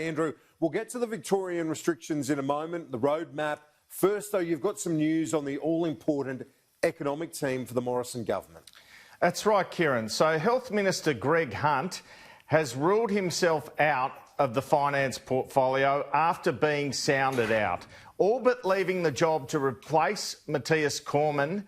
Andrew, we'll get to the Victorian restrictions in a moment, the roadmap. First, though, you've got some news on the all-important economic team for the Morrison government. That's right, Kieran. So Health Minister Greg Hunt has ruled himself out of the finance portfolio after being sounded out, all but leaving the job to replace Matthias Cormann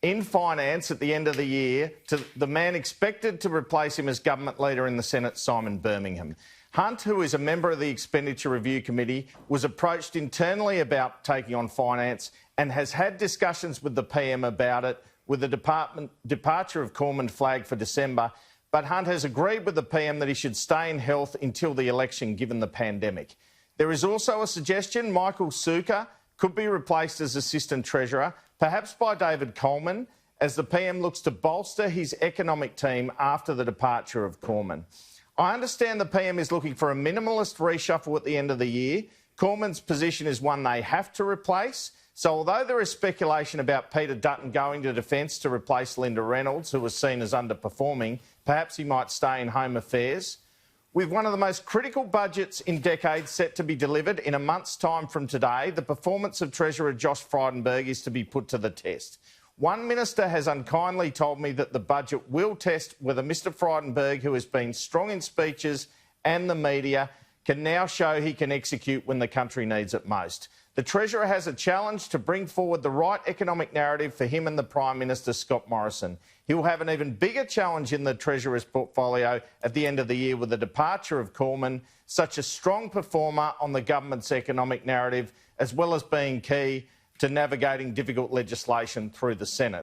in finance at the end of the year to the man expected to replace him as government leader in the Senate, Simon Birmingham. Hunt, who is a member of the Expenditure Review Committee, was approached internally about taking on finance and has had discussions with the PM about it, with the departure of Cormann flagged for December. But Hunt has agreed with the PM that he should stay in health until the election, given the pandemic. There is also a suggestion Michael Sukkar could be replaced as Assistant Treasurer, perhaps by David Coleman, as the PM looks to bolster his economic team after the departure of Cormann. I understand the PM is looking for a minimalist reshuffle at the end of the year. Cormann's position is one they have to replace. So although there is speculation about Peter Dutton going to Defence to replace Linda Reynolds, who was seen as underperforming, perhaps he might stay in Home Affairs. With one of the most critical budgets in decades set to be delivered in a month's time from today, the performance of Treasurer Josh Frydenberg is to be put to the test. One minister has unkindly told me that the budget will test whether Mr Frydenberg, who has been strong in speeches and the media, can now show he can execute when the country needs it most. The Treasurer has a challenge to bring forward the right economic narrative for him and the Prime Minister, Scott Morrison. He will have an even bigger challenge in the Treasurer's portfolio at the end of the year with the departure of Cormann, such a strong performer on the government's economic narrative, as well as being key to navigating difficult legislation through the Senate.